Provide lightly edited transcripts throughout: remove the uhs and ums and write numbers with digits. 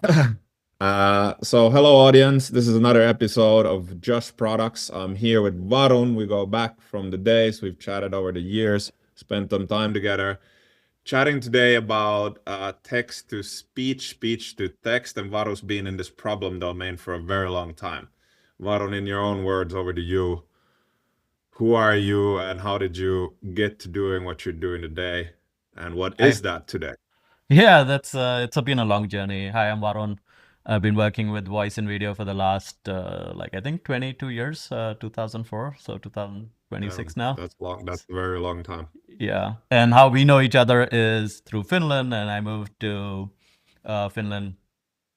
So hello audience. This is another episode of Just Products. I'm here with Varun. We go back from the days we've chatted over the years, spent some time together, chatting today about text to speech, speech to text, and Varun's been in this problem domain for a very long time. Varun, in your own words, over to you. Who are you, and how did you get to doing what you're doing today? And what I is that today? Yeah, that's it's been a long journey. Hi, I'm Varun. I've been working with voice and video for the last I think 22 years, 2004, so 2026 now. That's long. That's a very long time. Yeah, and how we know each other is through Finland, and I moved to Finland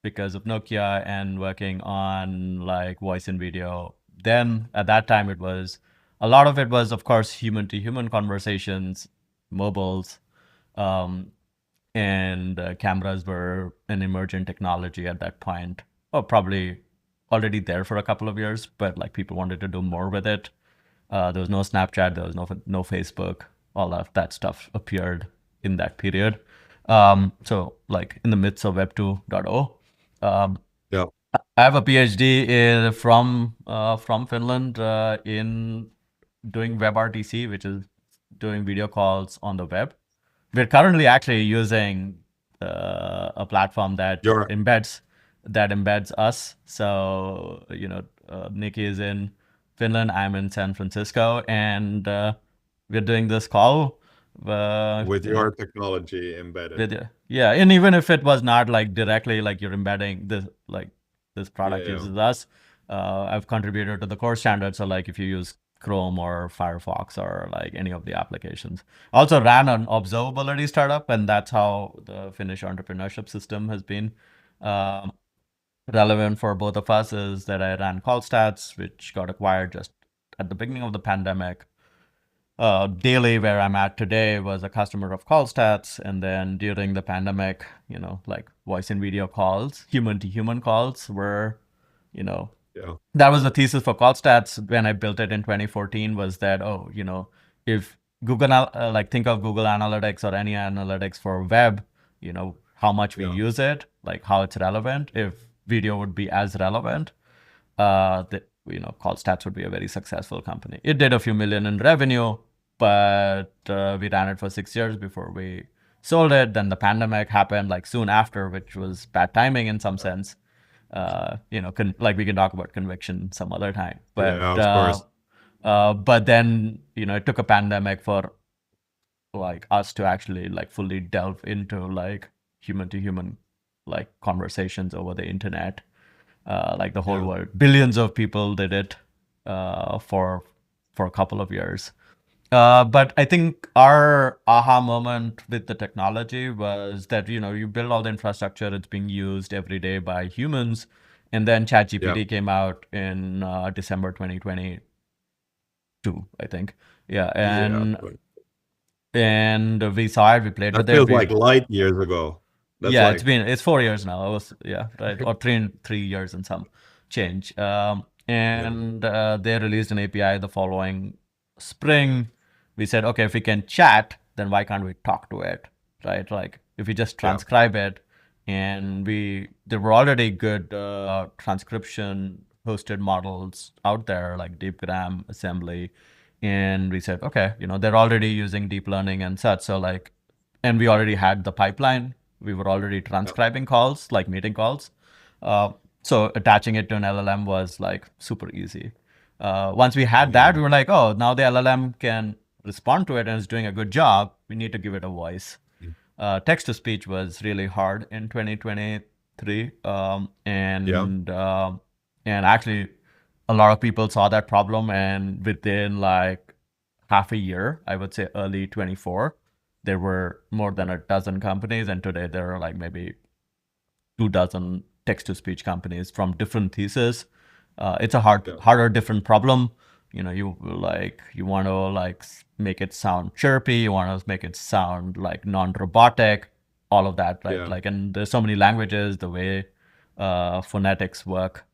because of Nokia and working on like voice and video. Then at that time, it was a lot of it was, of course, human to human conversations, mobiles. Um, and cameras were an emergent technology at that point, or probably already there for a couple of years, but like people wanted to do more with it. There was no Snapchat, there was no Facebook. All of that stuff appeared in that period. So like in the midst of Web 2.0. Um, Yeah. I have a PhD from Finland in doing WebRTC, which is doing video calls on the web. We're currently actually using a platform You're that embeds us. So Nikki is in Finland, I'm in San Francisco, and we're doing this call. Uh, with you know, your technology embedded. with yeah, and even if it was not like directly like you're embedding this like this Yeah, product yeah, uses us, I've contributed to the core standard. So like if you use Chrome or Firefox or like any of the applications. I also ran an observability startup, and that's how the Finnish entrepreneurship system has been um, relevant for both of us. Is that I ran CallStats, which got acquired just at the beginning of the pandemic. Daily, where I'm at today, was a customer of CallStats, and then during the pandemic, like voice and video calls, human to human calls were, you know, yeah, that was the thesis for CallStats when I built it in 2014. Was that if like think of Google Analytics or any analytics for web, how much we yeah, use it, like how it's relevant. If video would be as relevant, CallStats would be a very successful company. It did a few million in revenue, but we ran it for 6 years before we sold it. Then the pandemic happened like soon after, which was bad timing in some sense. Like we can talk about conviction some other time, yeah. Of course. but then it took a pandemic for like us to actually like fully delve into like human to human like conversations over the internet, like the whole Yeah, world. Billions of people did it for a couple of years. But I think our aha moment with the technology was that you build all the infrastructure, it's being used every day by humans, and then yeah, ChatGPT came out in December 2022, I think. Yeah, yeah. and we saw it, we played That with it. feels We like light years ago. That's Yeah, like it's 4 years now. I was Yeah, right, or 3 years and some change. yeah, And they released an API the following spring. We said, okay, if we can chat, then why can't we talk to it, right? Like if we just yeah, transcribe it, and there were already good transcription hosted models out there like DeepGram, Assembly, and we said, okay, they're already using deep learning and such, so like, and we already had the pipeline. We were already yeah, transcribing calls, like meeting calls. Uh, so attaching it to an LLM was like super easy. Once we had that, yeah, we were like, oh, now the LLM can respond to it and is doing a good job. We need to give it a voice. Text to speech was really hard in 2023, yeah. and actually, a lot of people saw that problem, and within like half a year, I would say early 24, there were more than a dozen companies, and today there are like maybe 2 dozen text to speech companies from different theses. It's a Yeah. harder, different problem. You want to like make it sound chirpy. You want to make it sound like non-robotic. All of that, right? Yeah. Like, and there's so many languages. The way phonetics work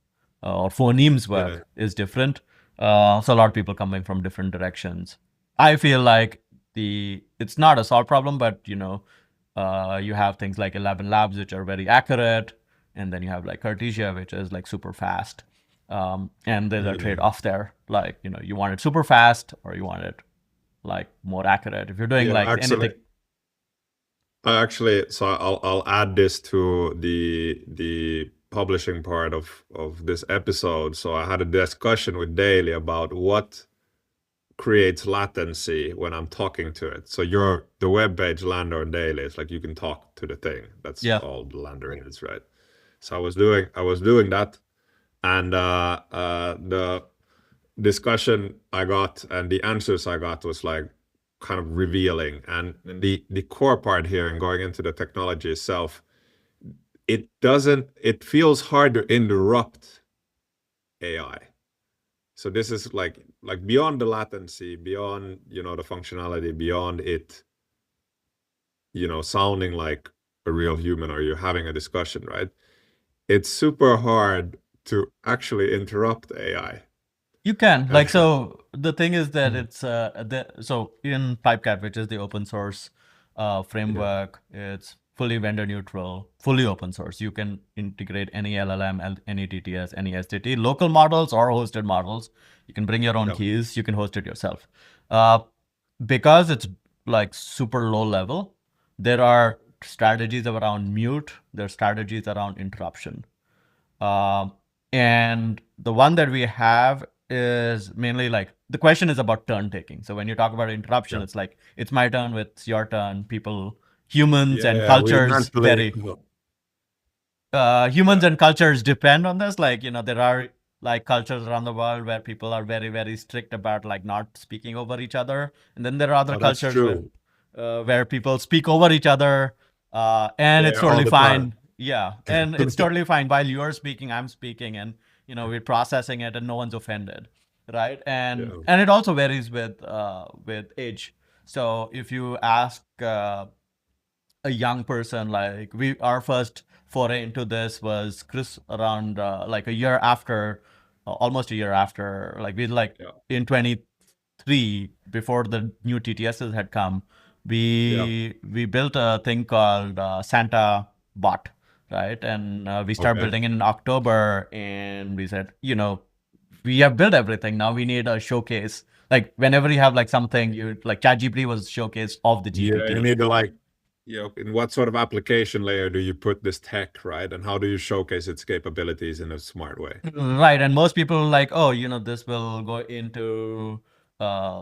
or phonemes Yeah. work is different. So a lot of people coming from different directions. I feel like it's not a solved problem, but you have things like 11 labs which are very accurate. and then you have like Cartesia, which is like super fast. And there's a Yeah. trade-off there. Like, you know, you want it super fast or you want it like more accurate. If you're doing Yeah, like anything, so I'll add this to the publishing part of this episode. So I had a discussion with Daly about what creates latency when I'm talking to it. So the web page lander on Daily is like you can talk to the thing. That's yeah, all the lander is, right? So I was doing that, and the discussion I got and the answers I got was like kind of revealing. And the core part here and going into the technology itself, it feels hard to interrupt AI. So this is like beyond the latency, beyond the functionality, beyond it sounding like a real human or you're having a discussion, right? It's super hard to actually interrupt AI. you can. And Like, so the thing is that so in Pipecat, which is the open source yeah, framework, it's fully vendor neutral, fully open source. You can integrate any LLM, any TTS, any STT, local models or hosted models. You can bring your own yeah, keys. You can host it yourself. Uh, because it's like super low level, there are strategies around mute. There are strategies around interruption. Um, and the one that we have is mainly like the question is about turn taking. So when you talk about interruption, yeah. it's like it's my turn, it's your turn. People, humans and Yeah, we cultures naturally, vary. Humans yeah, and cultures depend on this. Like, you know, there are like cultures around the world where people are very, very strict about like not speaking over each other. And then there are other oh, that's cultures true. where people speak over each other, and it's Yeah, all totally the time. fine. Yeah, and it's totally fine while you're speaking, I'm speaking, and you know we're processing it, and no one's offended, right? And Yeah, it also varies with age. So if you ask a young person, like our first foray into this was Chris around like a year after, almost a year after, like we like yeah, in 23 before the new TTSs had come, yeah. we built a thing called Santa bot, right? And we started Okay. building in October, and we said, you know, we have built everything. Now we need a showcase. Like whenever you have like something, you like ChatGPT was showcase of the Yeah, you GPT. need to in what sort of application layer do you put this tech, right? And how do you showcase its capabilities in a smart way? Right, and most people are like, oh, you know, this will go into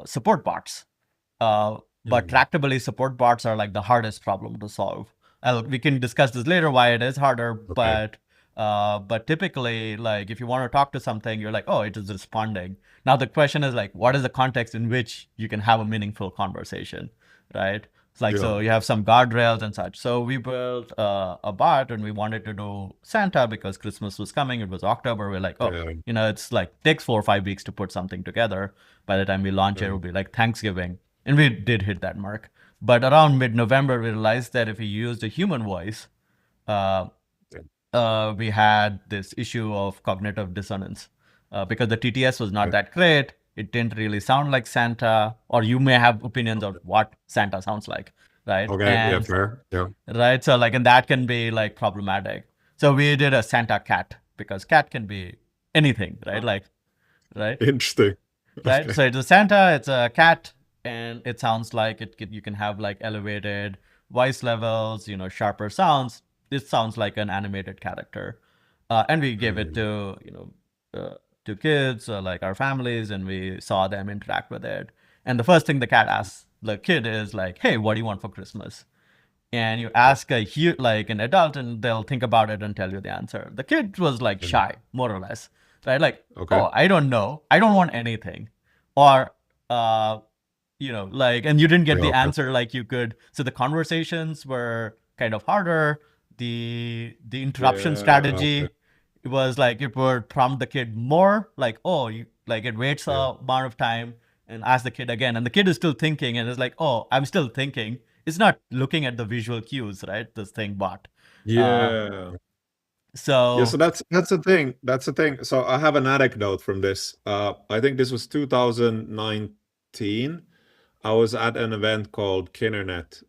support bots. But Mm. tractably, support bots are like the hardest problem to solve. We can discuss this later why it is harder, Okay. but typically, like if you want to talk to something, you're like, oh, it is responding. Now the question is like, what is the context in which you can have a meaningful conversation, right? It's like, Yeah. so you have some guardrails and such. So we built a bot and we wanted to do Santa because Christmas was coming. It was October. We're like, oh, Yeah. you know, it's like takes 4 or 5 weeks to put something together. By the time we launch it, it'll Mm. be like Thanksgiving. And we did hit that mark. But around mid-November, we realized that if we used a human voice, uh, Yeah. we had this issue of cognitive dissonance because the TTS was not Okay. that great. It didn't really sound like Santa, or you may have opinions of what Santa sounds like, right? Okay. Yeah. And Fair. Yeah. right, so like, and that can be like problematic. So we did a Santa cat because cat can be anything, right? Ah, Like, right? interesting. Right? Okay. So it's a Santa, it's a cat, and it sounds like you can have like elevated voice levels, you know, sharper sounds. This sounds like an animated character, and we gave it Mm. to to kids, like our families, and we saw them interact with it. And the first thing the cat asks the kid is like, "Hey, what do you want for Christmas?" And you Yeah. ask like an adult and they'll think about it and tell you the answer. The kid was like Mm. shy, more or less, right? Like, Okay. oh, I don't know, I don't want anything, or uh like, and you didn't get Yeah. the Okay. answer like you could. So the conversations were kind of harder. The interruption Yeah. Okay. strategy was like it would prompt the kid more, like, oh, you like, it waits Yeah. a amount of time and ask the kid again, and the kid is still thinking and is like, oh, I'm still thinking. It's not looking at the visual cues, right? This thing bot. uh Yeah. Yeah. So so that's the thing. That's the thing. So I have an anecdote from this. I think this was 2019. I was at an event called Kinnernet.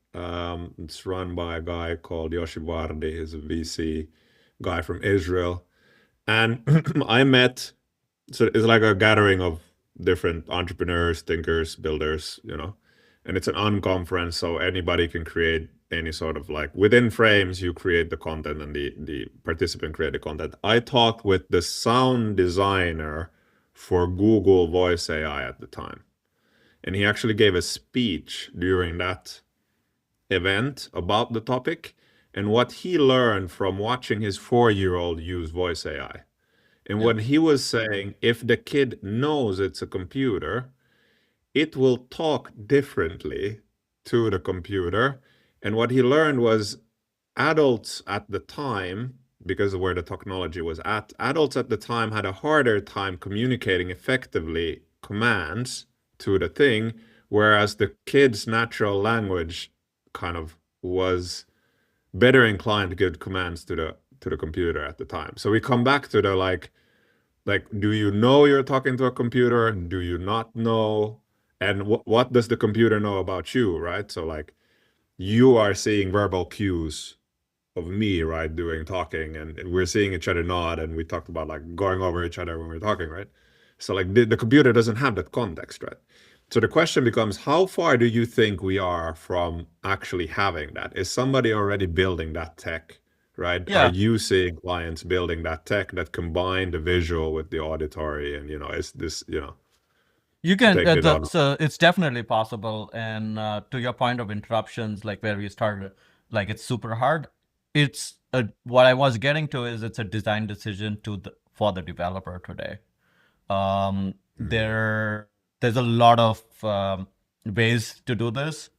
It's run by a guy called Yoshi Vardi. He's a VC guy from Israel, and I met. So it's like a gathering of different entrepreneurs, thinkers, builders, and it's an unconference, so anybody can create any sort of like within frames. You create the content, and the participant create the content. I talked with the sound designer for Google Voice AI at the time, and he actually gave a speech during that event about the topic and what he learned from watching his 4-year-old use voice AI. And Yeah. what he was saying, if the kid knows it's a computer, it will talk differently to the computer. And what he learned was adults at the time, because of where the technology was at, adults at the time had a harder time communicating effectively commands to the thing, whereas the kid's natural language kind of was better inclined to give commands to the computer at the time. So we come back to the like, do you know you're talking to a computer? Do you not know? And what does the computer know about you, right? So like, you are seeing verbal cues of me, right, doing talking, and we're seeing each other nod, and we talked about like going over each other when we're talking, right? So like the computer doesn't have that context, right? So the question becomes, how far do you think we are from actually having that? Is somebody already building that tech, right? Are Yeah. you seeing clients building that tech that combine the visual with the auditory, and is this, You to can, take it on? so it's definitely possible. And to your point of interruptions, like where we started, like it's super hard. What I was getting to is it's a design decision for the developer today. Um, Mm, there's a lot of ways to do this.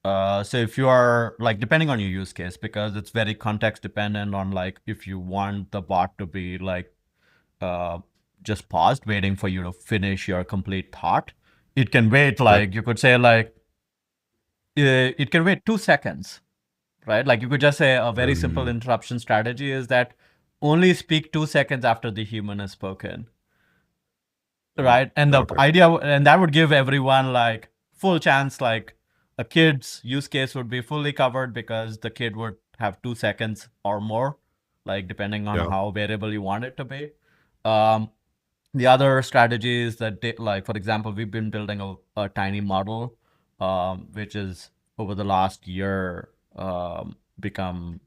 So if you are like, depending on your use case, because it's very context dependent on like if you want the bot to be like uh, just paused, waiting for you to finish your complete thought. It can wait, okay. like you could say, like it can wait 2 seconds, right? Like you could just say a very simple Mm, interruption strategy is that only speak 2 seconds after the human has spoken, mm, right? And the okay. idea, and that would give everyone like full chance, like a kid's use case would be fully covered because the kid would have 2 seconds or more, like depending on Yeah. how variable you want it to be. Um, the other strategies that like for example we've been building a tiny model which is over the last year become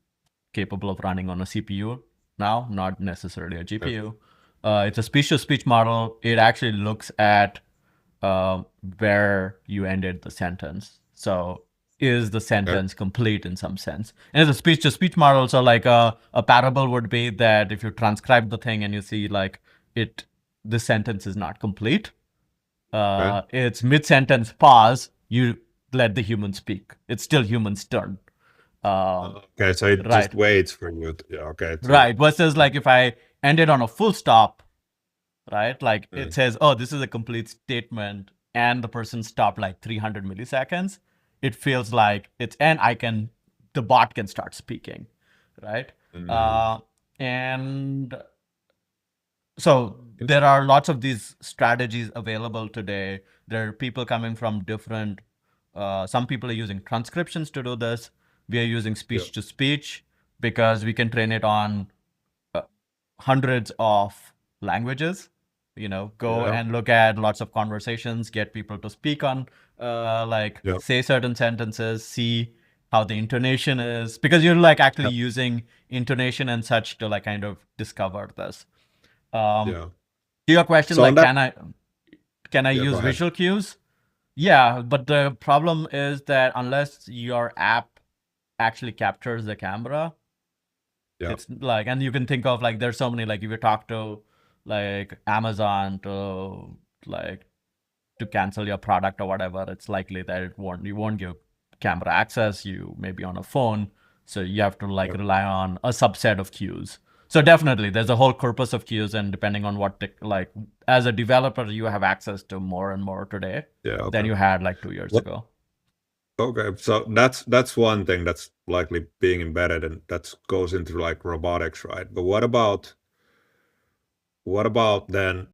capable of running on a CPU now, not necessarily a Yeah. GPU. It's a speech to speech model. It actually looks at uh, where you ended the sentence. So is the Okay. sentence complete in some sense? And it's a speech to speech model. So like a parable would be that if you transcribe the thing and you see like it, the sentence is not complete. Okay. It's mid sentence pause. You let the human speak. It's still human's turn. Um, Okay. So it just right. waits for you. Yeah. Okay. To. Right. Versus like if I ended on a full stop, right? Like it Mm, says, oh, this is a complete statement, and the person stopped like 300 milliseconds. It feels like it's, and the bot can start speaking, right? mm, Uh, and so there interesting. are lots of these strategies available today. There are people coming from different, some people are using transcriptions to do this. We are using Yeah. speech to speech because we can train it on uh, hundreds of languages. Go Yeah. and look at lots of conversations, get people to speak on like Yeah. say certain sentences, see how the intonation is, because you're like actually Yeah. using intonation and such to like kind of discover this. um Yeah. to your question, So on like that. can I Yeah. Go use ahead. visual cues? Yeah, but the problem is that unless your app actually captures the camera, Yeah. it's like, and you can think of like there's so many, like if you talk to like Amazon to like to cancel your product or whatever, it's likely that you won't give camera access. You may be on a phone, so you have to like Yeah. rely on a subset of queues. So definitely there's a whole corpus of queues, and depending on like as a developer you have access to more and more today Yeah. than Okay. you had like 2 years What? ago. Okay. So that's one thing that's likely being embedded, and that goes into like robotics, right? But what about then